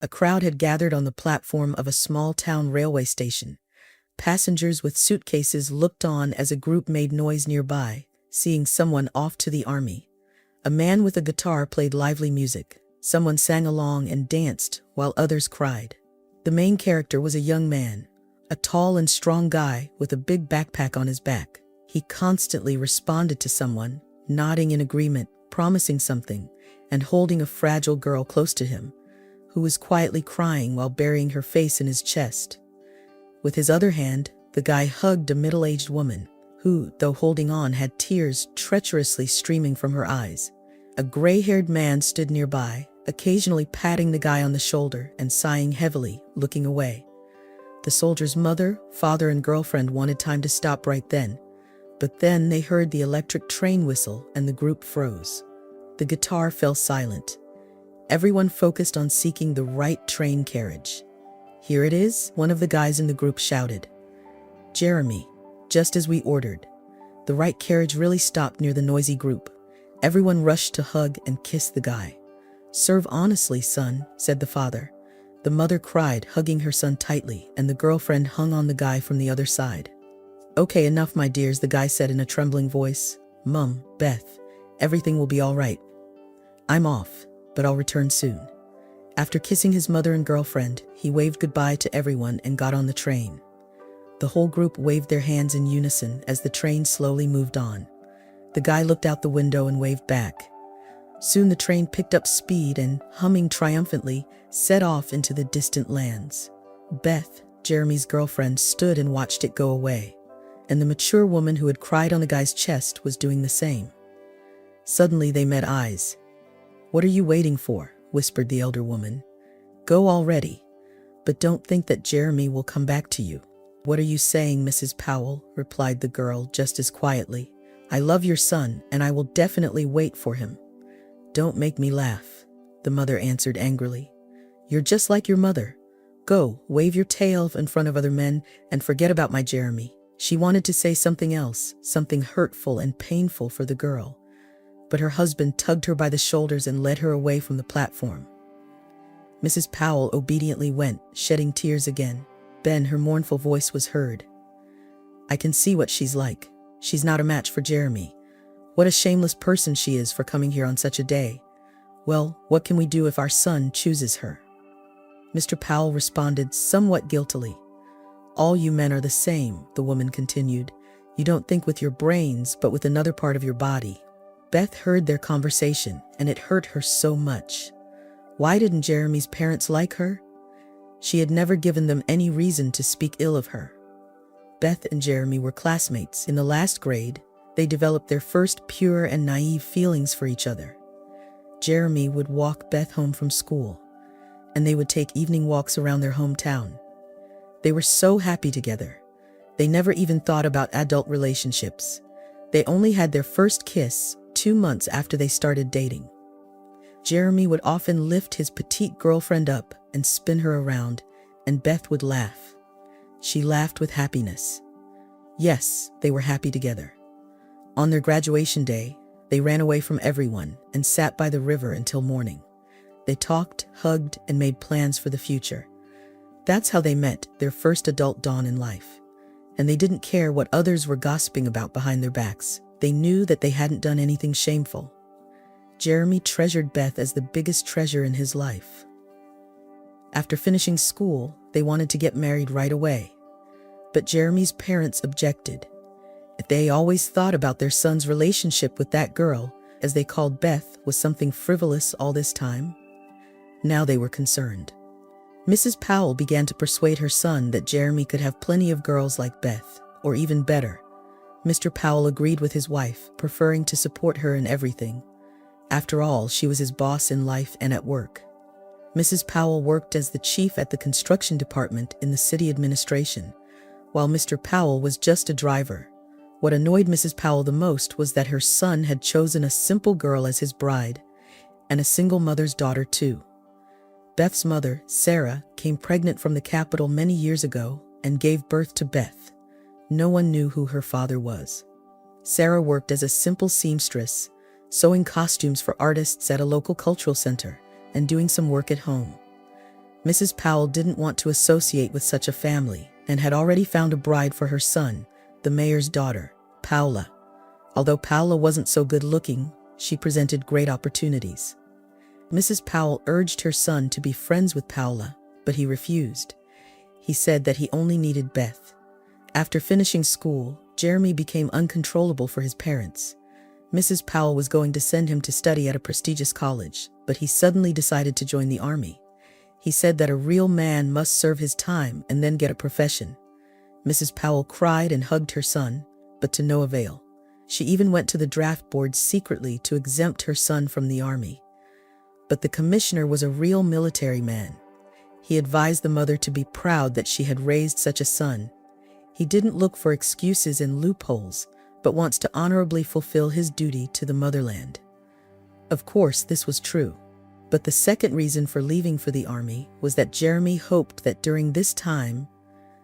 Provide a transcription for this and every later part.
A crowd had gathered on the platform of a small-town railway station. Passengers with suitcases looked on as a group made noise nearby, seeing someone off to the army. A man with a guitar played lively music. Someone sang along and danced, while others cried. The main character was a young man, a tall and strong guy with a big backpack on his back. He constantly responded to someone, nodding in agreement, promising something, and holding a fragile girl close to him, who was quietly crying while burying her face in his chest. With his other hand, the guy hugged a middle-aged woman, who, though holding on, had tears treacherously streaming from her eyes. A gray-haired man stood nearby, occasionally patting the guy on the shoulder and sighing heavily, looking away. The soldier's mother, father, and girlfriend wanted time to stop right then, but then they heard the electric train whistle and the group froze. The guitar fell silent. Everyone focused on seeking the right train carriage. "Here it is," one of the guys in the group shouted. "Jeremy, just as we ordered." The right carriage really stopped near the noisy group. Everyone rushed to hug and kiss the guy. "Serve honestly, son," said the father. The mother cried, hugging her son tightly, and the girlfriend hung on the guy from the other side. "Okay, enough, my dears," the guy said in a trembling voice. "Mum, Beth, everything will be all right. I'm off, but I'll return soon." After kissing his mother and girlfriend, he waved goodbye to everyone and got on the train. The whole group waved their hands in unison as the train slowly moved on. The guy looked out the window and waved back. Soon the train picked up speed and, humming triumphantly, set off into the distant lands. Beth, Jeremy's girlfriend, stood and watched it go away, and the mature woman who had cried on the guy's chest was doing the same. Suddenly they met eyes. "What are you waiting for?" whispered the elder woman. "Go already, but don't think that Jeremy will come back to you." "What are you saying, Mrs. Powell?" replied the girl just as quietly. "I love your son, and I will definitely wait for him." "Don't make me laugh," the mother answered angrily. "You're just like your mother. Go, wave your tail in front of other men, and forget about my Jeremy." She wanted to say something else, something hurtful and painful for the girl, but her husband tugged her by the shoulders and led her away from the platform. Mrs. Powell obediently went, shedding tears again. Then her mournful voice was heard. "I can see what she's like. She's not a match for Jeremy. What a shameless person she is for coming here on such a day. Well, what can we do if our son chooses her?" Mr. Powell responded somewhat guiltily. "All you men are the same," the woman continued. "You don't think with your brains, but with another part of your body." Beth heard their conversation, and it hurt her so much. Why didn't Jeremy's parents like her? She had never given them any reason to speak ill of her. Beth and Jeremy were classmates. In the last grade, they developed their first pure and naive feelings for each other. Jeremy would walk Beth home from school, and they would take evening walks around their hometown. They were so happy together. They never even thought about adult relationships. They only had their first kiss 2 months after they started dating. Jeremy would often lift his petite girlfriend up and spin her around, and Beth would laugh. She laughed with happiness. Yes, they were happy together. On their graduation day, they ran away from everyone and sat by the river until morning. They talked, hugged, and made plans for the future. That's how they met their first adult dawn in life. And they didn't care what others were gossiping about behind their backs. They knew that they hadn't done anything shameful. Jeremy treasured Beth as the biggest treasure in his life. After finishing school, they wanted to get married right away. But Jeremy's parents objected. They always thought about their son's relationship with that girl, as they called Beth, was something frivolous all this time. Now they were concerned. Mrs. Powell began to persuade her son that Jeremy could have plenty of girls like Beth, or even better. Mr. Powell agreed with his wife, preferring to support her in everything. After all, she was his boss in life and at work. Mrs. Powell worked as the chief at the construction department in the city administration, while Mr. Powell was just a driver. What annoyed Mrs. Powell the most was that her son had chosen a simple girl as his bride, and a single mother's daughter too. Beth's mother, Sarah, came pregnant from the capital many years ago and gave birth to Beth. No one knew who her father was. Sarah worked as a simple seamstress, sewing costumes for artists at a local cultural center and doing some work at home. Mrs. Powell didn't want to associate with such a family and had already found a bride for her son, the mayor's daughter, Paula. Although Paula wasn't so good-looking, she presented great opportunities. Mrs. Powell urged her son to be friends with Paula, but he refused. He said that he only needed Beth. After finishing school, Jeremy became uncontrollable for his parents. Mrs. Powell was going to send him to study at a prestigious college, but he suddenly decided to join the army. He said that a real man must serve his time and then get a profession. Mrs. Powell cried and hugged her son, but to no avail. She even went to the draft board secretly to exempt her son from the army. But the commissioner was a real military man. He advised the mother to be proud that she had raised such a son. He didn't look for excuses and loopholes, but wants to honorably fulfill his duty to the motherland. Of course, this was true. But the second reason for leaving for the army was that Jeremy hoped that during this time,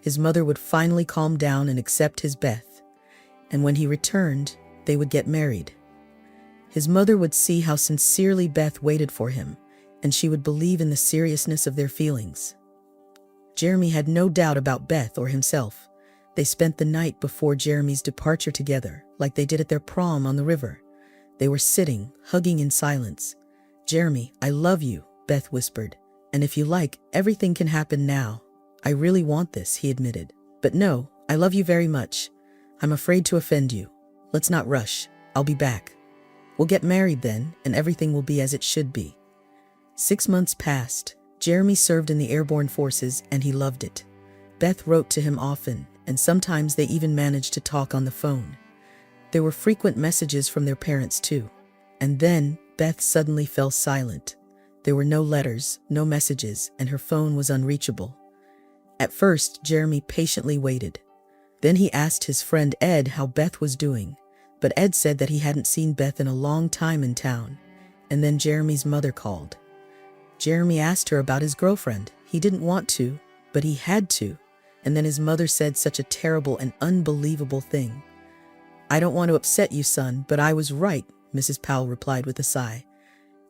his mother would finally calm down and accept his Beth. And when he returned, they would get married. His mother would see how sincerely Beth waited for him, and she would believe in the seriousness of their feelings. Jeremy had no doubt about Beth or himself. They spent the night before Jeremy's departure together, like they did at their prom on the river. They were sitting, hugging in silence. "Jeremy, I love you," Beth whispered. "And if you like, everything can happen now. I really want this," he admitted. "But no, I love you very much. I'm afraid to offend you. Let's not rush. I'll be back. We'll get married then, and everything will be as it should be." 6 months passed. Jeremy served in the airborne forces, and he loved it. Beth wrote to him often, and sometimes they even managed to talk on the phone. There were frequent messages from their parents too. And then, Beth suddenly fell silent. There were no letters, no messages, and her phone was unreachable. At first, Jeremy patiently waited. Then he asked his friend Ed how Beth was doing, but Ed said that he hadn't seen Beth in a long time in town. And then Jeremy's mother called. Jeremy asked her about his girlfriend. He didn't want to, but he had to. And then his mother said such a terrible and unbelievable thing. "I don't want to upset you, son, but I was right," Mrs. Powell replied with a sigh.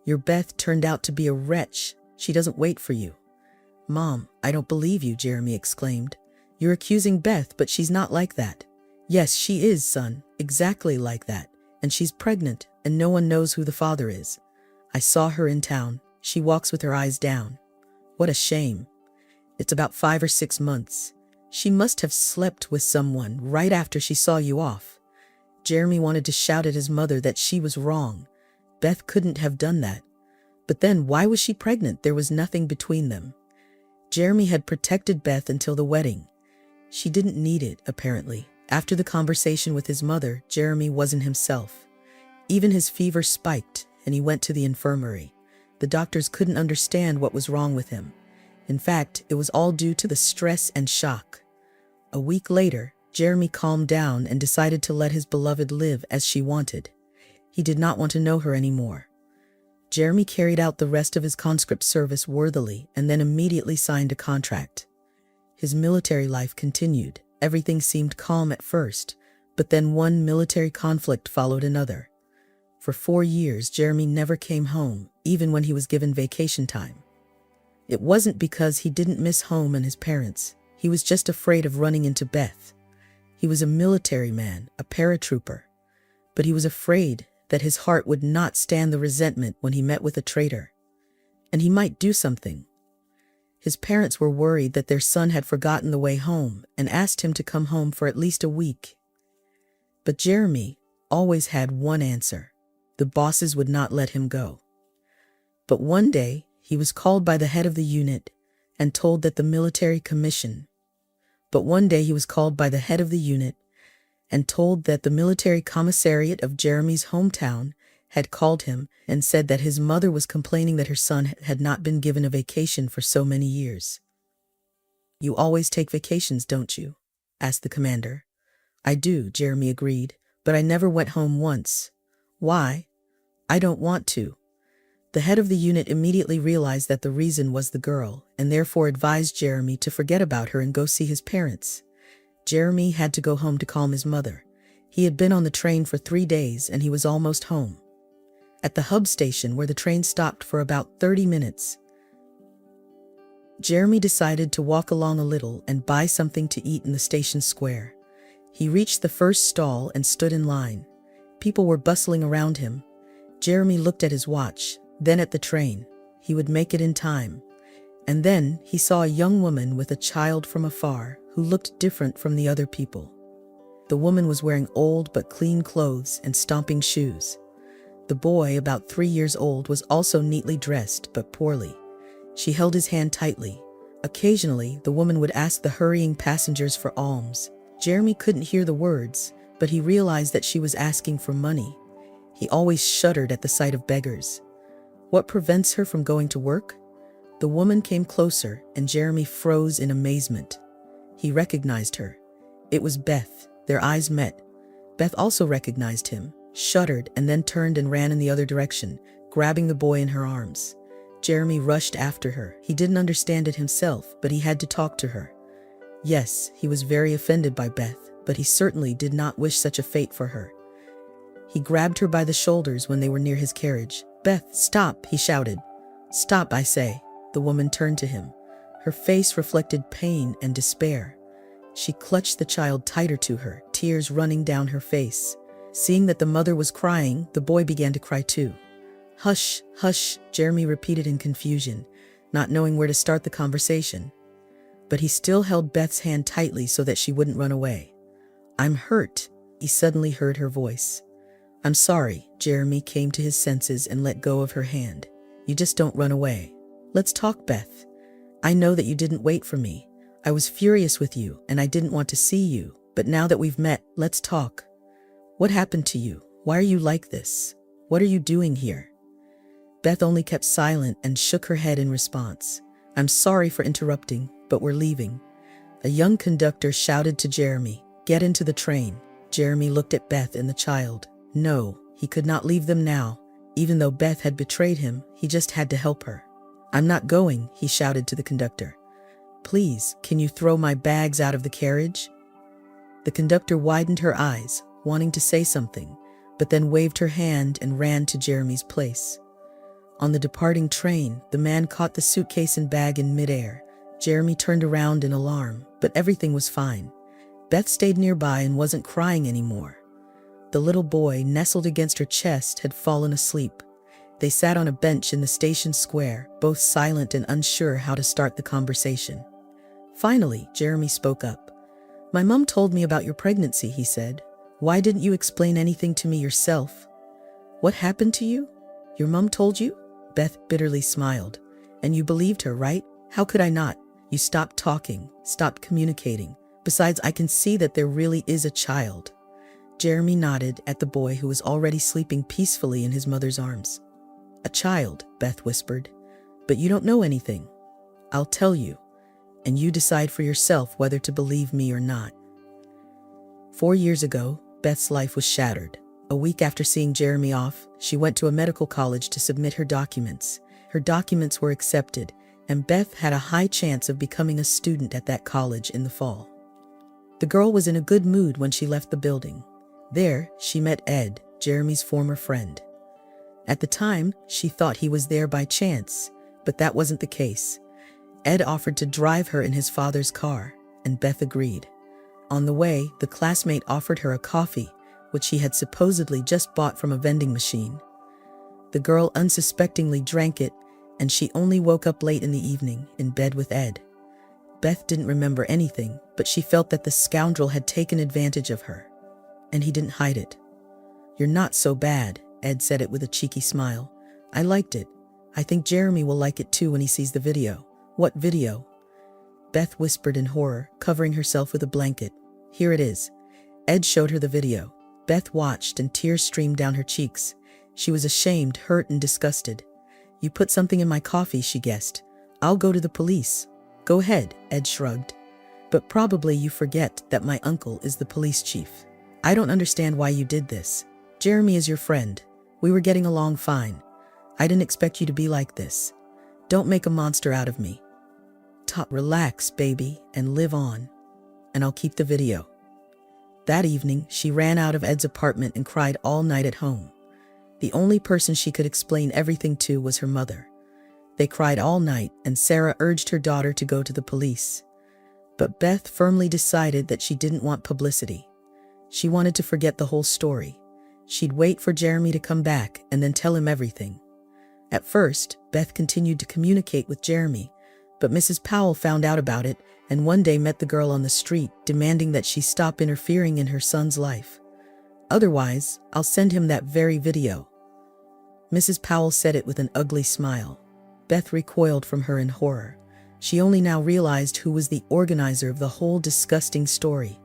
"Your Beth turned out to be a wretch. She doesn't wait for you." "Mom, I don't believe you," Jeremy exclaimed. "You're accusing Beth, but she's not like that." "Yes, she is, son, exactly like that. And she's pregnant, and no one knows who the father is. I saw her in town. She walks with her eyes down. What a shame. It's about 5 or 6 months. She must have slept with someone right after she saw you off." Jeremy wanted to shout at his mother that she was wrong. Beth couldn't have done that. But then why was she pregnant? There was nothing between them. Jeremy had protected Beth until the wedding. She didn't need it, apparently. After the conversation with his mother, Jeremy wasn't himself. Even his fever spiked, and he went to the infirmary. The doctors couldn't understand what was wrong with him. In fact, it was all due to the stress and shock. A week later, Jeremy calmed down and decided to let his beloved live as she wanted. He did not want to know her anymore. Jeremy carried out the rest of his conscript service worthily and then immediately signed a contract. His military life continued. Everything seemed calm at first, but then one military conflict followed another. For 4 years, Jeremy never came home, even when he was given vacation time. It wasn't because he didn't miss home and his parents. He was just afraid of running into Beth. He was a military man, a paratrooper. But he was afraid that his heart would not stand the resentment when he met with a traitor. And he might do something. His parents were worried that their son had forgotten the way home and asked him to come home for at least a week. But Jeremy always had one answer. The bosses would not let him go. But one day, he was called by the head of the unit and told that the military commission But one day he was called by the head of the unit and told that the military commissariat of Jeremy's hometown had called him and said that his mother was complaining that her son had not been given a vacation for so many years. "You always take vacations, don't you?" asked the commander. "I do," Jeremy agreed, "but I never went home once." "Why?" "I don't want to." The head of the unit immediately realized that the reason was the girl, and therefore advised Jeremy to forget about her and go see his parents. Jeremy had to go home to calm his mother. He had been on the train for 3 days, and he was almost home. At the hub station where the train stopped for about 30 minutes, Jeremy decided to walk along a little and buy something to eat in the station square. He reached the first stall and stood in line. People were bustling around him. Jeremy looked at his watch, then at the train. He would make it in time. And then he saw a young woman with a child from afar who looked different from the other people. The woman was wearing old but clean clothes and stomping shoes. The boy, about 3 years old, was also neatly dressed but poorly. She held his hand tightly. Occasionally, the woman would ask the hurrying passengers for alms. Jeremy couldn't hear the words, but he realized that she was asking for money. He always shuddered at the sight of beggars. What prevents her from going to work? The woman came closer, and Jeremy froze in amazement. He recognized her. It was Beth. Their eyes met. Beth also recognized him, shuddered, and then turned and ran in the other direction, grabbing the boy in her arms. Jeremy rushed after her. He didn't understand it himself, but he had to talk to her. Yes, he was very offended by Beth, but he certainly did not wish such a fate for her. He grabbed her by the shoulders when they were near his carriage. "Beth, stop," he shouted. "Stop, I say." The woman turned to him. Her face reflected pain and despair. She clutched the child tighter to her, tears running down her face. Seeing that the mother was crying, the boy began to cry too. "Hush, hush," Jeremy repeated in confusion, not knowing where to start the conversation. But he still held Beth's hand tightly so that she wouldn't run away. "I'm hurt," he suddenly heard her voice. "I'm sorry." Jeremy came to his senses and let go of her hand. "You just don't run away. Let's talk, Beth. I know that you didn't wait for me. I was furious with you, and I didn't want to see you, but now that we've met, let's talk. What happened to you? Why are you like this? What are you doing here?" Beth only kept silent and shook her head in response. "I'm sorry for interrupting, but we're leaving." A young conductor shouted to Jeremy, "Get into the train." Jeremy looked at Beth and the child. No, he could not leave them now. Even though Beth had betrayed him, he just had to help her. "I'm not going," he shouted to the conductor. "Please, can you throw my bags out of the carriage?" The conductor widened her eyes, wanting to say something, but then waved her hand and ran to Jeremy's place. On the departing train, the man caught the suitcase and bag in midair. Jeremy turned around in alarm, but everything was fine. Beth stayed nearby and wasn't crying anymore. The little boy, nestled against her chest, had fallen asleep. They sat on a bench in the station square, both silent and unsure how to start the conversation. Finally, Jeremy spoke up. "My mom told me about your pregnancy," he said. "Why didn't you explain anything to me yourself?" "What happened to you? Your mom told you?" Beth bitterly smiled. "And you believed her, right? How could I not? You stopped talking, stopped communicating. Besides, I can see that there really is a child." Jeremy nodded at the boy who was already sleeping peacefully in his mother's arms. "A child," Beth whispered. "But you don't know anything. I'll tell you, and you decide for yourself whether to believe me or not." 4 years ago, Beth's life was shattered. A week after seeing Jeremy off, she went to a medical college to submit her documents. Her documents were accepted, and Beth had a high chance of becoming a student at that college in the fall. The girl was in a good mood when she left the building. There, she met Ed, Jeremy's former friend. At the time, she thought he was there by chance, but that wasn't the case. Ed offered to drive her in his father's car, and Beth agreed. On the way, the classmate offered her a coffee, which she had supposedly just bought from a vending machine. The girl unsuspectingly drank it, and she only woke up late in the evening, in bed with Ed. Beth didn't remember anything, but she felt that the scoundrel had taken advantage of her. And he didn't hide it. "You're not so bad," Ed said it with a cheeky smile. "I liked it. I think Jeremy will like it too when he sees the video." "What video?" Beth whispered in horror, covering herself with a blanket. "Here it is." Ed showed her the video. Beth watched and tears streamed down her cheeks. She was ashamed, hurt, and disgusted. "You put something in my coffee," she guessed. "I'll go to the police." "Go ahead," Ed shrugged. "But probably you forget that my uncle is the police chief. I don't understand why you did this. Jeremy is your friend. We were getting along fine. I didn't expect you to be like this. Don't make a monster out of me. Relax, baby, and live on. And I'll keep the video." That evening, she ran out of Ed's apartment and cried all night at home. The only person she could explain everything to was her mother. They cried all night, and Sarah urged her daughter to go to the police. But Beth firmly decided that she didn't want publicity. She wanted to forget the whole story. She'd wait for Jeremy to come back and then tell him everything. At first, Beth continued to communicate with Jeremy, but Mrs. Powell found out about it and one day met the girl on the street, demanding that she stop interfering in her son's life. Otherwise, I'll send him that very video. Mrs. Powell said it with an ugly smile. Beth recoiled from her in horror. She only now realized who was the organizer of the whole disgusting story.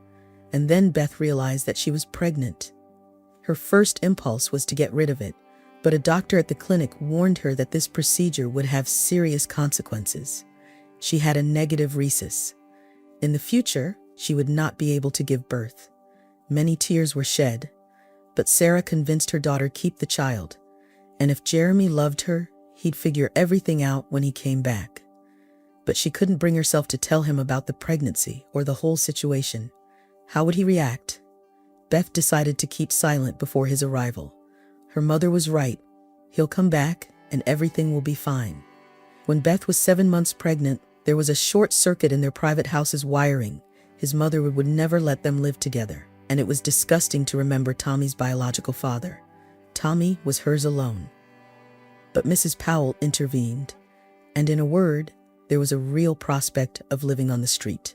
And then Beth realized that she was pregnant. Her first impulse was to get rid of it, but a doctor at the clinic warned her that this procedure would have serious consequences. She had a negative rhesus. In the future, she would not be able to give birth. Many tears were shed, but Sarah convinced her daughter to keep the child, and if Jeremy loved her, he'd figure everything out when he came back. But she couldn't bring herself to tell him about the pregnancy or the whole situation. How would he react? Beth decided to keep silent before his arrival. Her mother was right. He'll come back, and everything will be fine. When Beth was 7 months pregnant, there was a short circuit in their private house's wiring. His mother would never let them live together, and it was disgusting to remember Tommy's biological father. Tommy was hers alone. But Mrs. Powell intervened, and in a word, there was a real prospect of living on the street.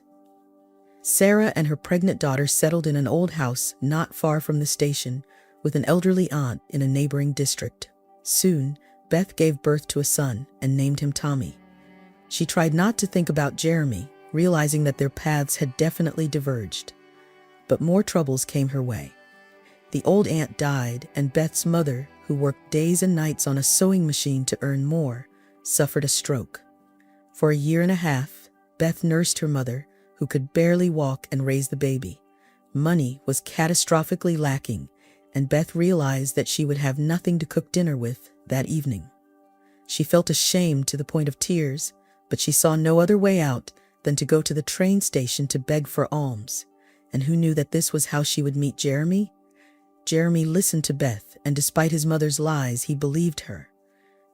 Sarah and her pregnant daughter settled in an old house not far from the station, with an elderly aunt in a neighboring district. Soon, Beth gave birth to a son and named him Tommy. She tried not to think about Jeremy, realizing that their paths had definitely diverged. But more troubles came her way. The old aunt died, and Beth's mother, who worked days and nights on a sewing machine to earn more, suffered a stroke. For a year and a half, Beth nursed her mother, who could barely walk and raise the baby. Money was catastrophically lacking, and Beth realized that she would have nothing to cook dinner with that evening. She felt ashamed to the point of tears, but she saw no other way out than to go to the train station to beg for alms. And who knew that this was how she would meet Jeremy? Jeremy listened to Beth, and despite his mother's lies, he believed her.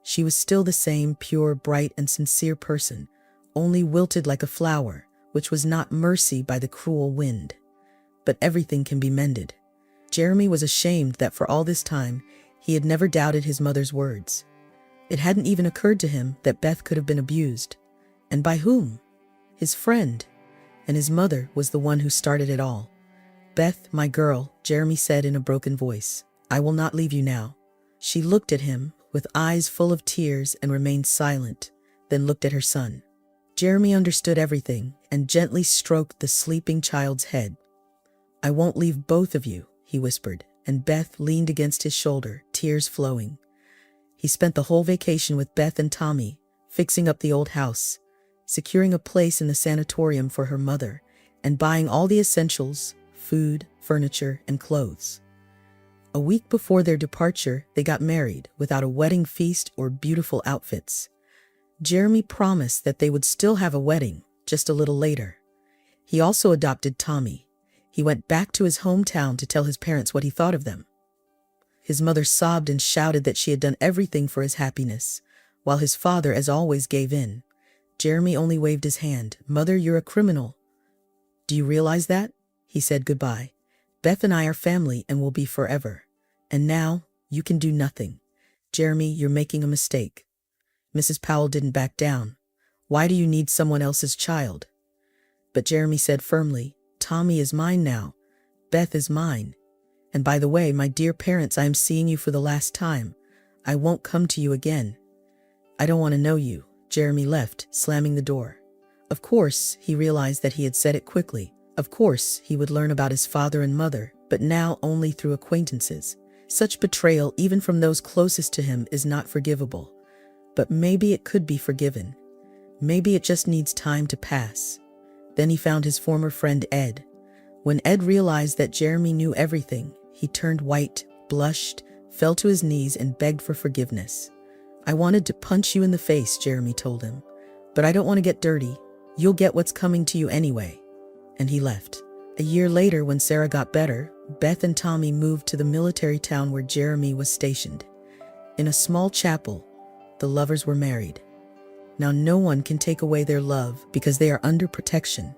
She was still the same pure, bright, and sincere person, only wilted like a flower, which was not mercy by the cruel wind. But everything can be mended. Jeremy was ashamed that for all this time, he had never doubted his mother's words. It hadn't even occurred to him that Beth could have been abused. And by whom? His friend. And his mother was the one who started it all. "Beth, my girl," Jeremy said in a broken voice, "I will not leave you now." She looked at him with eyes full of tears and remained silent, then looked at her son. Jeremy understood everything and gently stroked the sleeping child's head. "I won't leave both of you," he whispered, and Beth leaned against his shoulder, tears flowing. He spent the whole vacation with Beth and Tommy, fixing up the old house, securing a place in the sanatorium for her mother, and buying all the essentials, food, furniture, and clothes. A week before their departure, they got married without a wedding feast or beautiful outfits. Jeremy promised that they would still have a wedding, just a little later. He also adopted Tommy. He went back to his hometown to tell his parents what he thought of them. His mother sobbed and shouted that she had done everything for his happiness, while his father, as always, gave in. Jeremy only waved his hand. "Mother, you're a criminal. Do you realize that?" He said goodbye. "Beth and I are family and will be forever. And now, you can do nothing. Jeremy, you're making a mistake." Mrs. Powell didn't back down. "Why do you need someone else's child?" But Jeremy said firmly, "Tommy is mine now. Beth is mine. And by the way, my dear parents, I am seeing you for the last time. I won't come to you again. I don't want to know you." Jeremy left, slamming the door. Of course, he realized that he had said it quickly. Of course, he would learn about his father and mother, but now only through acquaintances. Such betrayal, even from those closest to him, is not forgivable. But maybe it could be forgiven. Maybe it just needs time to pass. Then he found his former friend Ed. When Ed realized that Jeremy knew everything, he turned white, blushed, fell to his knees, and begged for forgiveness. "I wanted to punch you in the face," Jeremy told him. "But I don't want to get dirty. You'll get what's coming to you anyway." And he left. A year later, when Sarah got better, Beth and Tommy moved to the military town where Jeremy was stationed. In a small chapel, the lovers were married. Now no one can take away their love because they are under protection.